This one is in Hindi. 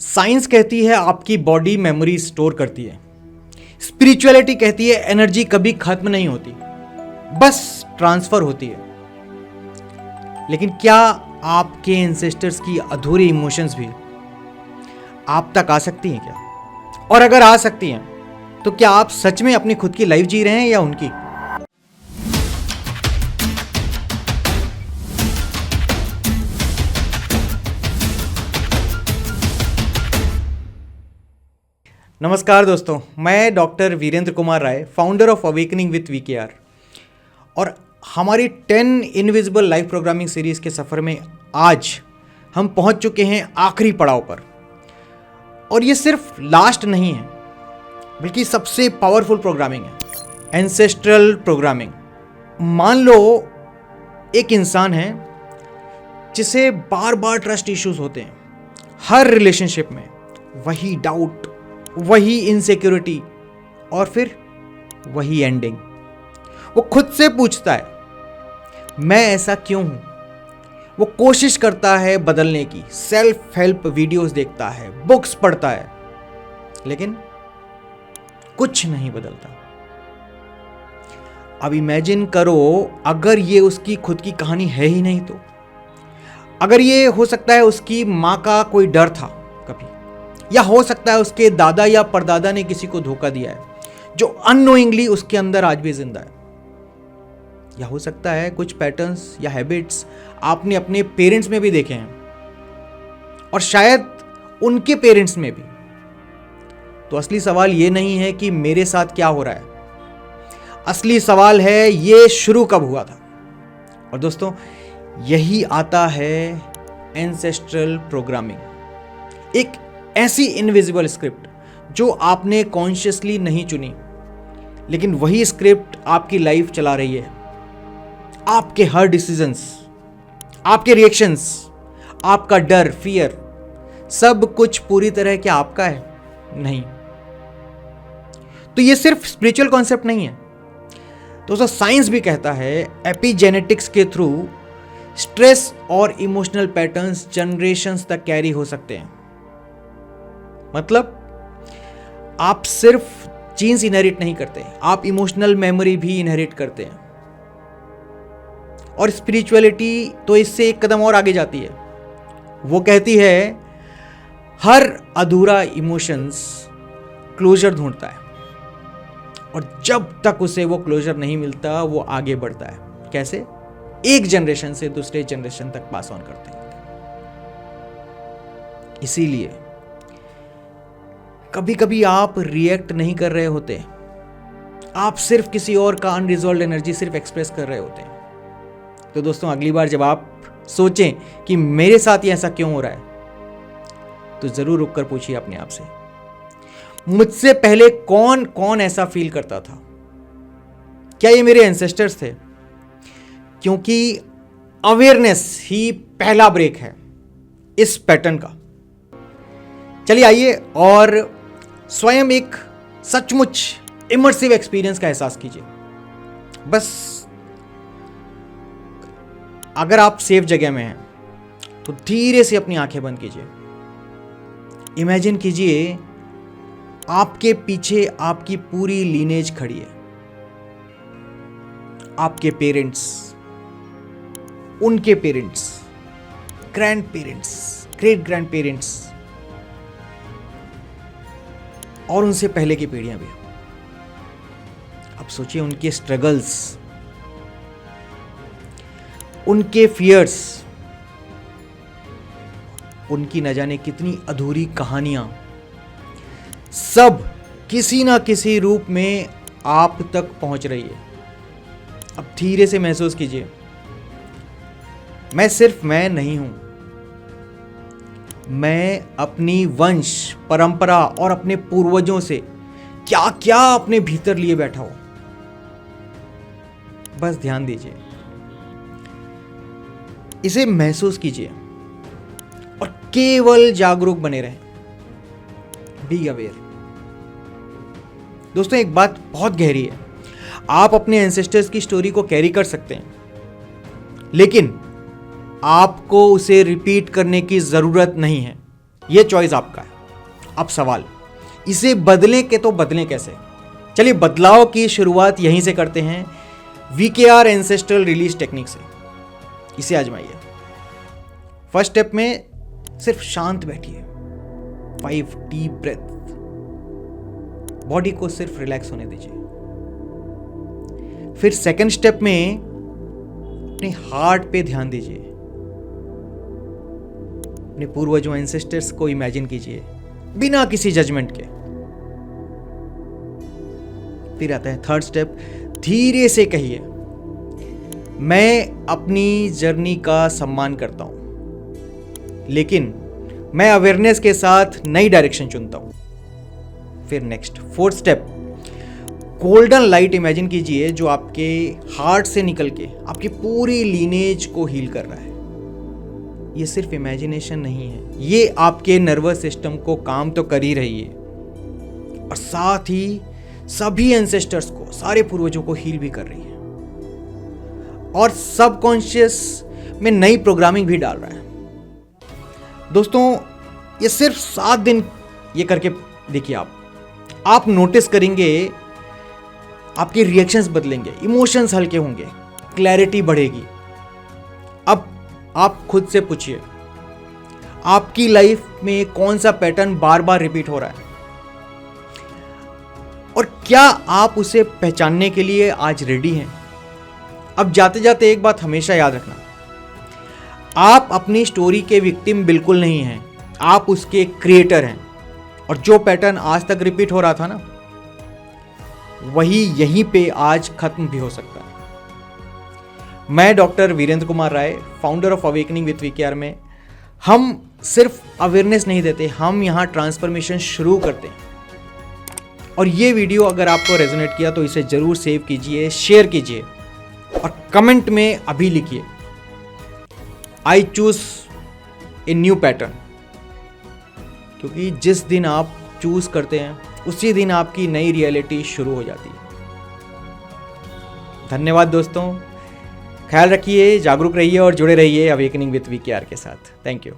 साइंस कहती है आपकी बॉडी मेमोरी स्टोर करती है। स्पिरिचुअलिटी कहती है एनर्जी कभी खत्म नहीं होती, बस ट्रांसफर होती है। लेकिन क्या आपके एंसेस्टर्स की अधूरी इमोशंस भी आप तक आ सकती हैं क्या? और अगर आ सकती हैं तो क्या आप सच में अपनी खुद की लाइफ जी रहे हैं या उनकी? नमस्कार दोस्तों, मैं doctor Virendra Kumar Rai, founder of awakening with VKR, और हमारी 10 इनविजिबल लाइफ प्रोग्रामिंग सीरीज़ के सफ़र में आज हम पहुंच चुके हैं आखिरी पड़ाव पर। और ये सिर्फ लास्ट नहीं है, बल्कि सबसे पावरफुल प्रोग्रामिंग है, एंसेस्ट्रल प्रोग्रामिंग। मान लो एक इंसान है जिसे बार बार ट्रस्ट इश्यूज होते हैं, हर रिलेशनशिप में वही डाउट, वही इनसिक्योरिटी और फिर वही एंडिंग। वो खुद से पूछता है मैं ऐसा क्यों हूं। वो कोशिश करता है बदलने की, सेल्फ हेल्प वीडियोस देखता है, बुक्स पढ़ता है, लेकिन कुछ नहीं बदलता। अब इमेजिन करो अगर ये उसकी खुद की कहानी है ही नहीं तो। अगर ये हो सकता है उसकी मां का कोई डर था कभी, या हो सकता है उसके दादा या परदादा ने किसी को धोखा दिया है जो अननोइंगली उसके अंदर आज भी जिंदा है। या हो सकता है कुछ पैटर्न्स या हैबिट्स आपने अपने पेरेंट्स में भी देखे हैं, और शायद उनके पेरेंट्स में भी। तो असली सवाल ये नहीं है कि मेरे साथ क्या हो रहा है, असली सवाल है ये शुरू कब हुआ था। और दोस्तों, यही आता है एंसेस्ट्रल प्रोग्रामिंग, एक ऐसी इनविजिबल स्क्रिप्ट जो आपने कॉन्शियसली नहीं चुनी, लेकिन वही स्क्रिप्ट आपकी लाइफ चला रही है। आपके हर डिसीजंस, आपके रिएक्शंस, आपका डर, फियर, सब कुछ पूरी तरह क्या आपका है? नहीं। तो ये सिर्फ स्पिरिचुअल कॉन्सेप्ट नहीं है दोस्तों, साइंस भी कहता है एपिजेनेटिक्स के थ्रू स्ट्रेस और इमोशनल पैटर्न्स जनरेशंस तक कैरी हो सकते हैं। मतलब आप सिर्फ जीन्स इनहेरिट नहीं करते, आप इमोशनल मेमोरी भी इनहेरिट करते हैं। और स्पिरिचुअलिटी तो इससे एक कदम और आगे जाती है। वो कहती है हर अधूरा इमोशंस क्लोजर ढूंढता है, और जब तक उसे वो क्लोजर नहीं मिलता वो आगे बढ़ता है। कैसे? एक जनरेशन से दूसरे जनरेशन तक पास ऑन करते हैं। इसीलिए कभी कभी आप रिएक्ट नहीं कर रहे होते, आप सिर्फ किसी और का अनरिजॉल्व्ड एनर्जी सिर्फ एक्सप्रेस कर रहे होते हैं। तो दोस्तों, अगली बार जब आप सोचें कि मेरे साथ ये ऐसा क्यों हो रहा है, तो जरूर रुक कर पूछिए अपने आप से, मुझसे पहले कौन कौन ऐसा फील करता था? क्या ये मेरे एंसेस्टर्स थे? क्योंकि अवेयरनेस ही पहला ब्रेक है इस पैटर्न का। चलिए आइए और स्वयं एक सचमुच इमर्सिव एक्सपीरियंस का एहसास कीजिए। बस अगर आप सेफ जगह में हैं तो धीरे से अपनी आंखें बंद कीजिए। इमेजिन कीजिए आपके पीछे आपकी पूरी लीनेज खड़ी है। आपके पेरेंट्स, उनके parents, grand parents, great grand parents, और उनसे पहले की पीढ़ियां भी। अब सोचिए उनके स्ट्रगल्स, उनके फियर्स, उनकी न जाने कितनी अधूरी कहानियां, सब किसी ना किसी रूप में आप तक पहुंच रही है। अब धीरे से महसूस कीजिए, मैं सिर्फ मैं नहीं हूं, मैं अपनी वंश, परंपरा और अपने पूर्वजों से क्या क्या अपने भीतर लिए बैठा हूं। बस ध्यान दीजिए, इसे महसूस कीजिए और केवल जागरूक बने रहें। Be aware. दोस्तों, एक बात बहुत गहरी है, आप अपने एंसेस्टर्स की स्टोरी को कैरी कर सकते हैं, लेकिन आपको उसे रिपीट करने की जरूरत नहीं है। ये चॉइस आपका है। अब सवाल, इसे बदलें के तो बदलें कैसे? चलिए बदलाव की शुरुआत यहीं से करते हैं, VKR एंसेस्ट्रल रिलीज टेक्निक से। इसे आजमाइए। फर्स्ट स्टेप में सिर्फ शांत बैठिए, 5 डीप ब्रेथ, बॉडी को सिर्फ रिलैक्स होने दीजिए। फिर सेकंड स्टेप में अपने हार्ट पे ध्यान दीजिए, अपने पूर्वजों एंसेस्टर्स को इमेजिन कीजिए बिना किसी जजमेंट के। फिर आता है थर्ड स्टेप, धीरे से कहिए, मैं अपनी जर्नी का सम्मान करता हूं, लेकिन मैं अवेयरनेस के साथ नई डायरेक्शन चुनता हूं। फिर next fourth step, golden light imagine कीजिए जो आपके हार्ट से निकल के आपकी पूरी लीनेज को हील कर रहा है। ये सिर्फ इमेजिनेशन नहीं है, ये आपके नर्वस सिस्टम को काम तो कर ही रही है और साथ ही सभी एंसेस्टर्स को, सारे पूर्वजों को हील भी कर रही है और सबकॉन्शियस में नई प्रोग्रामिंग भी डाल रहा है। दोस्तों, ये सिर्फ 7 दिन ये करके देखिए, आप नोटिस करेंगे आपके रिएक्शंस बदलेंगे, इमोशंस हल्के होंगे, क्लैरिटी बढ़ेगी। अब आप खुद से पूछिए, आपकी लाइफ में कौन सा पैटर्न बार बार रिपीट हो रहा है और क्या आप उसे पहचानने के लिए आज रेडी हैं? अब जाते जाते एक बात हमेशा याद रखना, आप अपनी स्टोरी के विक्टिम बिल्कुल नहीं हैं, आप उसके क्रिएटर हैं। और जो पैटर्न आज तक रिपीट हो रहा था ना, वही यहीं पे आज खत्म भी हो सकता है। मैं doctor Virendra Kumar Rai, founder of awakening with VKR में हम सिर्फ अवेयरनेस नहीं देते, हम यहाँ ट्रांसफॉर्मेशन शुरू करते हैं। और ये वीडियो अगर आपको रेजोनेट किया तो इसे जरूर सेव कीजिए, शेयर कीजिए और कमेंट में अभी लिखिए, I choose a new pattern. क्योंकि जिस दिन आप चूज करते हैं उसी दिन आपकी नई रियलिटी शुरू हो जाती है। धन्यवाद दोस्तों, ख्याल रखिए, जागरूक रहिए और जुड़े रहिए अवेकनिंग विद VKR के साथ। Thank you.